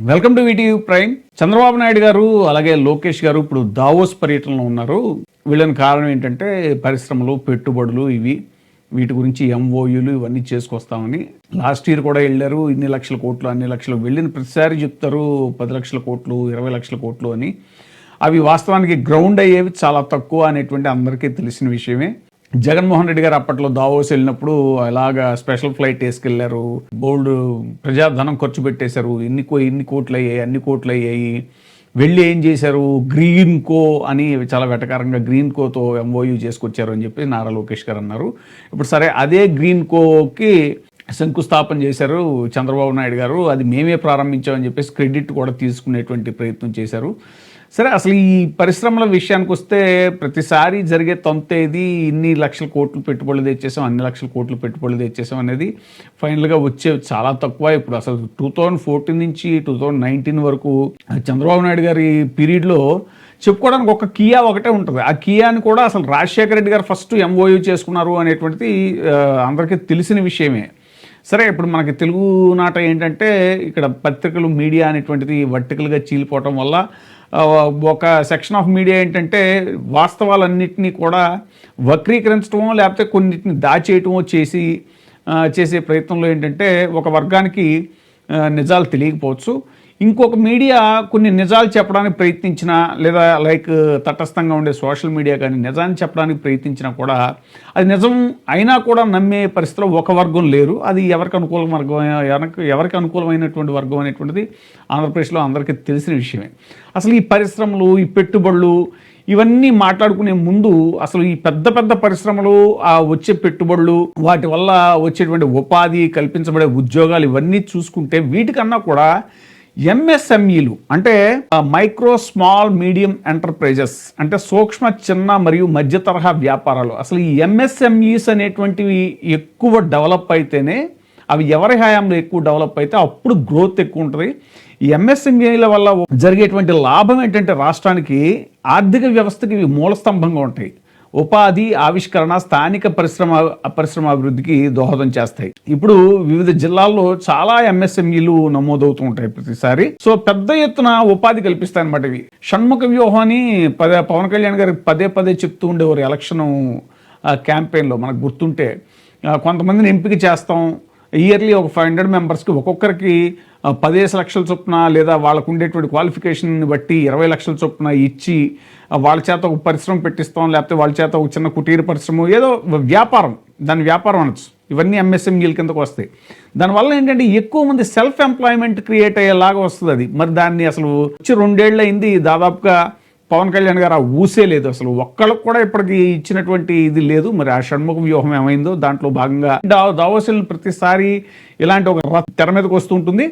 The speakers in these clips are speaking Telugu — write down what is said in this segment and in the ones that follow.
Welcome to VTV prime. Chandrababu Naidu గారు అలాగే లోకేష్ గారు ఇప్పుడు దావోస్ పర్యటనలో ఉన్నారు. వీళ్ళని కారణం ఏంటంటే పరిశ్రమలు, పెట్టుబడులు, వీటి గురించి ఎంఓయూలు ఇవన్నీ చేసుకొస్తామని. లాస్ట్ ఇయర్ కూడా వెళ్ళారు. ఇన్ని లక్షల కోట్లు, అన్ని లక్షలు వెళ్ళిన ప్రతిసారి చెప్తారు 10 లక్షల కోట్లు, 20 లక్షల కోట్లు అని. అవి వాస్తవానికి గ్రౌండ్ అయ్యేవి చాలా తక్కువ అనేటువంటి అందరికీ తెలిసిన విషయమే. జగన్మోహన్ రెడ్డి గారు అప్పట్లో దావోస్ వెళ్ళినప్పుడు అలాగా స్పెషల్ ఫ్లైట్ వేసుకెళ్లారు. బోల్డ్ ప్రజాధనం ఖర్చు పెట్టేశారు. ఇన్ని కోట్లు అయ్యాయి, అన్ని కోట్లు అయ్యాయి. వెళ్ళి ఏం చేశారు, గ్రీన్ కో అని చాలా వెటకారంగా గ్రీన్ కోతో ఎంఓయూ చేసుకొచ్చారు అని చెప్పి నారా లోకేష్ గారు అన్నారు. ఇప్పుడు సరే, అదే గ్రీన్ కోకి శంకుస్థాపన చేశారు చంద్రబాబు నాయుడు గారు. అది మేమే ప్రారంభించామని చెప్పేసి క్రెడిట్ కూడా తీసుకునేటువంటి ప్రయత్నం చేశారు. సరే, అసలు ఈ పరిశ్రమల విషయానికి వస్తే ప్రతిసారి జరిగే తంతేది ఇన్ని లక్షల కోట్లు పెట్టుబడులు తెచ్చేసాం, అన్ని లక్షల కోట్లు పెట్టుబడులు తెచ్చేసాం అనేది ఫైనల్గా వచ్చేవి చాలా తక్కువ. ఇప్పుడు అసలు 2014 నుంచి 2019 వరకు చంద్రబాబు నాయుడు గారి పీరియడ్లో చెప్పుకోవడానికి ఒక కియా ఒకటే ఉంటుంది. ఆ కియాని కూడా అసలు రాజశేఖర రెడ్డి గారు ఫస్ట్ ఎంఓయూ చేసుకున్నారు అనేటువంటిది అందరికీ తెలిసిన విషయమే. సరే, ఇప్పుడు మనకి తెలుగు నాట ఏంటంటే ఇక్కడ పత్రికలు, మీడియా అనేటువంటిది వర్టికల్గా చీలిపోవటం వల్ల ఒక సెక్షన్ ఆఫ్ మీడియా ఏంటంటే వాస్తవాలన్నింటినీ కూడా వక్రీకరించడమో లేకపోతే కొన్నిటిని దాచేయటమో చేసే ప్రయత్నంలో ఏంటంటే ఒక వర్గానికి నిజాలు తెలియకపోవచ్చు. ఇంకొక మీడియా కొన్ని నిజాలు చెప్పడానికి ప్రయత్నించినా, లేదా లైక్ తటస్థంగా ఉండే సోషల్ మీడియా కానీ నిజాన్ని చెప్పడానికి ప్రయత్నించినా కూడా అది నిజం అయినా కూడా నమ్మే పరిస్థితిలో ఒక వర్గం లేరు. అది ఎవరికి అనుకూలమైనటువంటి వర్గం అనేటువంటిది ఆంధ్రప్రదేశ్లో అందరికీ తెలిసిన విషయమే. అసలు ఈ పరిశ్రమలు, ఈ పెట్టుబడులు ఇవన్నీ మాట్లాడుకునే ముందు అసలు ఈ పెద్ద పెద్ద పరిశ్రమలు, ఆ వచ్చే పెట్టుబడులు, వాటి వల్ల వచ్చేటువంటి ఉపాధి, కల్పించబడే ఉద్యోగాలు ఇవన్నీ చూసుకుంటే వీటికన్నా కూడా ఎంఎస్ఎంఈలు అంటే మైక్రో స్మాల్ మీడియం ఎంటర్ప్రైజెస్ అంటే సూక్ష్మ, చిన్న మరియు మధ్య తరహా వ్యాపారాలు, అసలు ఈ ఎంఎస్ఎంఈస్ అనేటువంటివి ఎక్కువ డెవలప్ అయితేనే, అవి ఎవరి హయాంలో ఎక్కువ డెవలప్ అయితే అప్పుడు గ్రోత్ ఎక్కువ ఉంటుంది. ఈ ఎంఎస్ఎంఈల వల్ల జరిగేటువంటి లాభం ఏంటంటే రాష్ట్రానికి, ఆర్థిక వ్యవస్థకి ఇవి మూలస్తంభంగా ఉంటాయి. ఉపాధి, ఆవిష్కరణ, స్థానిక పరిశ్రమ అభివృద్ధికి దోహదం చేస్తాయి. ఇప్పుడు వివిధ జిల్లాల్లో చాలా ఎంఎస్ఎంఈలు నమోదవుతూ ఉంటాయి ప్రతిసారి. సో పెద్ద ఎత్తున ఉపాధి కల్పిస్తాయి అన్నమాట. ఇవి షణ్ముఖ వ్యూహం అని పవన్ కళ్యాణ్ గారికి పదే చెప్తూ ఉండేవారు ఎలక్షన్ క్యాంపెయిన్లో. మనకు గుర్తుంటే కొంతమందిని ఎంపిక చేస్తాం, ఇయర్లీ ఒక 500 మెంబర్స్కి ఒక్కొక్కరికి 10 లక్షల చొప్పున, లేదా వాళ్ళకు ఉండేటువంటి క్వాలిఫికేషన్ని బట్టి 20 లక్షల చొప్పున ఇచ్చి వాళ్ళ చేత ఒక పరిశ్రమ పెట్టిస్తాం, లేకపోతే వాళ్ళ చేత ఒక చిన్న కుటీర పరిశ్రమ, ఏదో వ్యాపారం, దాని వ్యాపారం అనొచ్చు. ఇవన్నీ ఎంఎస్ఎంఈల కిందకు వస్తాయి. దానివల్ల ఏంటంటే ఎక్కువ మంది సెల్ఫ్ ఎంప్లాయ్మెంట్ క్రియేట్ అయ్యేలాగా వస్తుంది అది. మరి దాన్ని అసలు వచ్చి 2 ఏళ్ళు అయింది దాదాపుగా పవన్ కళ్యాణ్ గారు ఆ ఊసే లేదు. అసలు ఒక్కళ్ళకు కూడా ఇప్పటికి ఇచ్చినటువంటి ఇది లేదు. మరి ఆ షణ్ముఖ వ్యూహం ఏమైందో దాంట్లో భాగంగా దావోసులు ప్రతిసారి ఇలాంటి ఒక తెర మీదకి వస్తూ ఉంటుంది.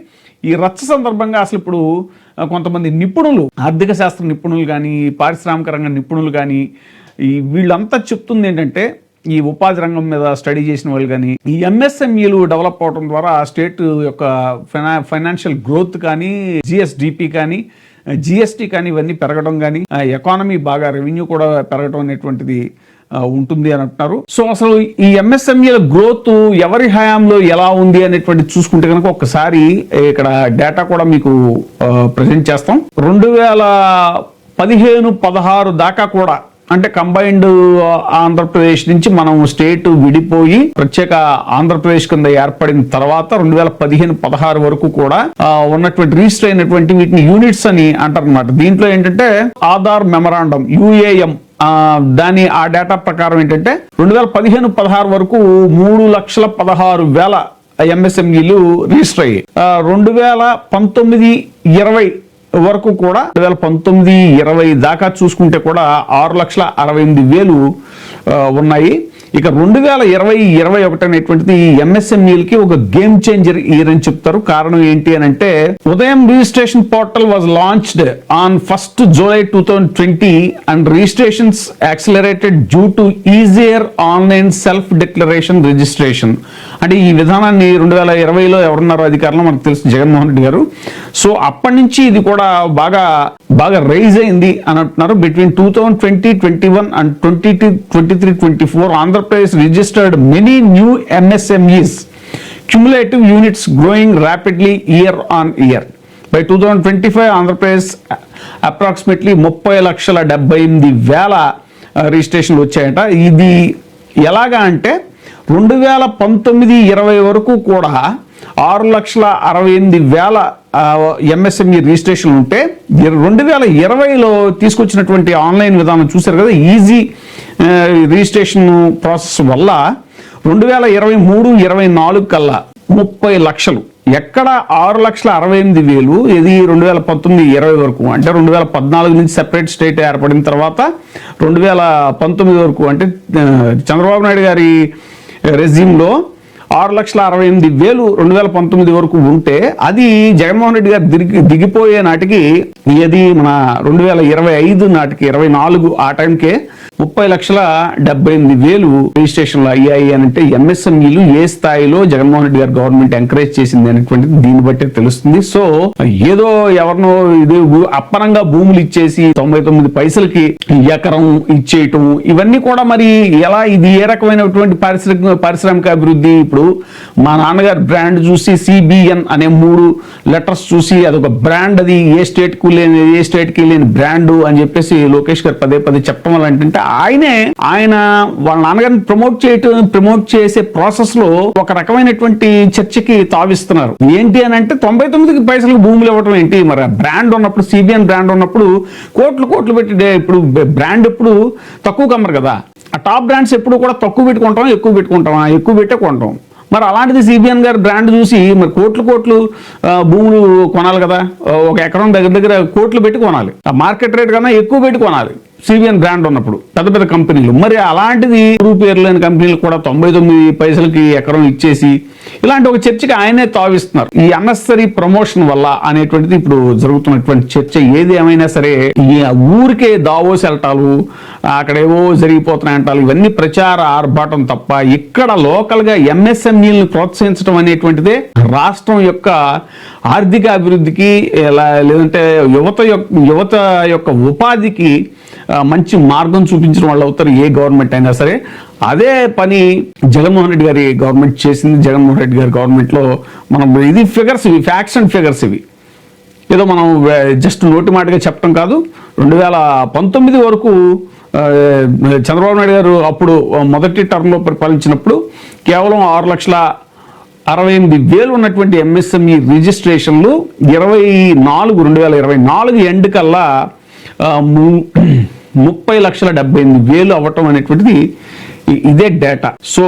ఈ రచ్చ సందర్భంగా అసలు ఇప్పుడు కొంతమంది నిపుణులు, ఆర్థిక శాస్త్ర నిపుణులు కానీ, పారిశ్రామిక రంగ నిపుణులు కానీ, వీళ్ళంతా చెప్తుంది ఏంటంటే, ఈ ఉపాధి రంగం మీద స్టడీ చేసిన వాళ్ళు కానీ, ఈ ఎంఎస్ఎంఈలు డెవలప్ అవడం ద్వారా స్టేట్ యొక్క ఫైనాన్షియల్ గ్రోత్ కానీ, జిఎస్డిపి కానీ, జిఎస్టీ కానీ ఇవన్నీ పెరగడం కానీ, ఎకానమీ బాగా రెవెన్యూ కూడా పెరగడం అనేటువంటిది ఉంటుంది అని అంటున్నారు. సో అసలు ఈ ఎంఎస్ఎంఈల గ్రోత్ ఎవరి హయాంలో ఎలా ఉంది అనేటువంటి చూసుకుంటే కనుక ఒక్కసారి ఇక్కడ డేటా కూడా మీకు ప్రజెంట్ చేస్తాం. 2015-16 దాకా కూడా, అంటే కంబైన్డ్ ఆంధ్రప్రదేశ్ నుంచి మనం స్టేట్ విడిపోయి ప్రత్యేక ఆంధ్రప్రదేశ్ కింద ఏర్పడిన తర్వాత 2015-16 వరకు కూడా ఉన్నటువంటి రిజిస్టర్ అయినటువంటి వీటిని యూనిట్స్ అని అంటారు అనమాట. దీంట్లో ఏంటంటే ఆధార్ మెమరాండం, UAM, ఆ డేటా ప్రకారం ఏంటంటే 2015-16 వరకు 3,16,000 ఎంఎస్ఎంఈలు రిజిస్టర్ అయ్యాయి. 2019-20 వరకు కూడా 2019-20 దాకా చూసుకుంటే కూడా 6,68,000 ఉన్నాయి. ఇక 2020-21 అనేటువంటిది ఎంఎస్ఎంఈలకి ఒక గేమ్ చేంజర్ ఇయర్ అని చెప్తారు. కారణం ఏంటి అని అంటే, ఉదయం registration portal was launched on 1st July 2020 and registrations accelerated due to easier online self declaration registration. అంటే ఈ విధానాన్ని 2020లో ఎవరున్నారో అధికారంలో మనకు తెలుసు, జగన్మోహన్ రెడ్డి గారు. సో అప్పటి నుంచి ఇది కూడా బాగా రైజ్ అయింది అని అంటున్నారు. Between 2020-21 and 22-23-24 Andhra registered many new MSMEs, cumulative units growing rapidly year on year. By 2025 Andhra Pradesh approximately 30,78,000 రిజిస్ట్రేషన్లు వచ్చాయట. ఇది ఎలాగా అంటే 2019-20 వరకు కూడా 6,68,000 ఎంఎస్ఎంఈ రిజిస్ట్రేషన్ ఉంటే 2020లో తీసుకొచ్చినటువంటి ఆన్లైన్ విధానం చూశారు కదా, ఈజీ రిజిస్ట్రేషన్ ప్రాసెస్ వల్ల 2023-24 కల్లా 30 లక్షలు, ఎక్కడ 6,68,000 ఇది 2019-20 వరకు, అంటే 2014 నుంచి సెపరేట్ స్టేట్ ఏర్పడిన తర్వాత 2019 వరకు, అంటే చంద్రబాబు నాయుడు గారి రెజ్యూమ్లో 6,68,000 2019 వరకు ఉంటే అది జగన్మోహన్ రెడ్డి గారు దిగిపోయే నాటికి ఇది మన 2025 నాటికి 24 ఆ టైంకే 30,78,000 రిజిస్ట్రేషన్లు అయ్యాయి అని అంటే ఎంఎస్ఎంఈలు ఏ స్థాయిలో జగన్మోహన్ రెడ్డి గారు గవర్నమెంట్ ఎంకరేజ్ చేసింది అనేటువంటిది దీన్ని బట్టే తెలుస్తుంది. సో ఏదో ఎవరినో ఇది అప్పనంగా భూములు ఇచ్చేసి 99 పైసలకి ఎకరం ఇచ్చేయటం ఇవన్నీ కూడా మరి ఎలా, ఇది ఏ రకమైనటువంటి పారిశ్రామిక అభివృద్ధి? ఇప్పుడు మా నాన్నగారు బ్రాండ్ చూసి సిబిఎన్ అనే 3 లెటర్స్ చూసి అదొక బ్రాండ్, అది ఏ స్టేట్ కి లేని బ్రాండ్ అని చెప్పేసి లోకేష్ గారు పదే చెప్పడం వల్ల ఏంటంటే ఆయన వాళ్ళ నాన్నగారిని ప్రమోట్ చేసే ప్రాసెస్ లో ఒక రకమైనటువంటి చర్చకి తావిస్తున్నారు. ఏంటి అని అంటే 99 పైసలకు భూములు ఇవ్వడం ఏంటి? మరి బ్రాండ్ ఉన్నప్పుడు, సిబిఎన్ బ్రాండ్ ఉన్నప్పుడు కోట్లు పెట్టి, ఇప్పుడు బ్రాండ్ ఎప్పుడు తక్కువ కమ్మరు కదా, ఆ టాప్ బ్రాండ్స్ ఎప్పుడు కూడా తక్కువ పెట్టుకుంటాం, ఎక్కువ పెట్టే కొంటాం. మరి అలాంటిది సిబిఎన్ గారు బ్రాండ్ చూసి మరి కోట్లు భూములు కొనాలి కదా, ఒక ఎకరం దగ్గర కోట్లు పెట్టి కొనాలి, ఆ మార్కెట్ రేట్ కన్నా ఎక్కువ పెట్టి కొనాలి సిబిఎన్ బ్రాండ్ ఉన్నప్పుడు పెద్ద కంపెనీలు. మరి అలాంటిది పేరు లేని కంపెనీలు కూడా 99 పైసలకి ఎకరం ఇచ్చేసి ఇలాంటి ఒక చర్చకి ఆయనే తావిస్తున్నారు. ఈ అన్నెసరీ ప్రమోషన్ వల్ల అనేటువంటిది ఇప్పుడు జరుగుతున్నటువంటి చర్చ. ఏది ఏమైనా సరే ఈ ఊరికే దావోస్ వెళ్ళటాలు, అక్కడేవో జరిగిపోతున్నాయంటాలు, ఇవన్నీ ప్రచార ఆర్భాటం తప్ప ఇక్కడ లోకల్ గా ఎంఎస్ఎంఈలను ప్రోత్సహించడం అనేటువంటిదే రాష్ట్రం యొక్క ఆర్థిక అభివృద్ధికి లేదంటే యువత యొక్క ఉపాధికి మంచి మార్గం చూపించడం వాళ్ళు అవుతారు ఏ గవర్నమెంట్ అయినా సరే. అదే పని జగన్మోహన్ రెడ్డి గారి గవర్నమెంట్ చేసింది. జగన్మోహన్ రెడ్డి గారి గవర్నమెంట్లో మనం ఇది ఫిగర్స్, ఇవి ఫ్యాక్ట్స్ అండ్ ఫిగర్స్, ఇవి ఏదో మనం జస్ట్ నోటి మాటగా చెప్పడం కాదు. 2019 వరకు చంద్రబాబు నాయుడు గారు అప్పుడు మొదటి టర్మ్లో పరిపాలించినప్పుడు కేవలం 6,68,000 ఉన్నటువంటి ఎంఎస్ఎంఈ రిజిస్ట్రేషన్లు 2024 ఎండ్ కల్లా 30,78,000 అవ్వటం అనేటువంటిది ఇదే డేటా. సో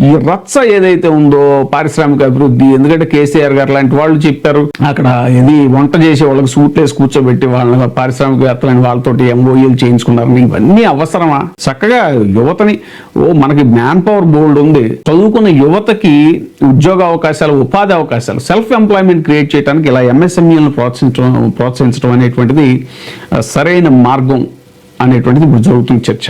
ఈ రచ్చ ఏదైతే ఉందో పారిశ్రామిక అభివృద్ధి, ఎందుకంటే కేసీఆర్ గారు లాంటి వాళ్ళు చెప్పారు, అక్కడ ఇది వంట చేసే వాళ్ళకి సూట్ వేసి కూర్చోబెట్టి వాళ్ళ పారిశ్రామికవేత్తలైన వాళ్ళతోటి ఎంఓఈలు చేయించుకున్నారు. ఇవన్నీ అవసరమా? చక్కగా యువతని, మనకి మ్యాన్ పవర్ బోల్డ్ ఉంది, చదువుకున్న యువతకి ఉద్యోగ అవకాశాలు, ఉపాధి అవకాశాలు, సెల్ఫ్ ఎంప్లాయ్మెంట్ క్రియేట్ చేయడానికి ఇలా ఎంఎస్ఎంఈలను ప్రోత్సహించడం అనేటువంటిది సరైన మార్గం అనేటువంటిది ఇప్పుడు జరుగుతున్న చర్చ.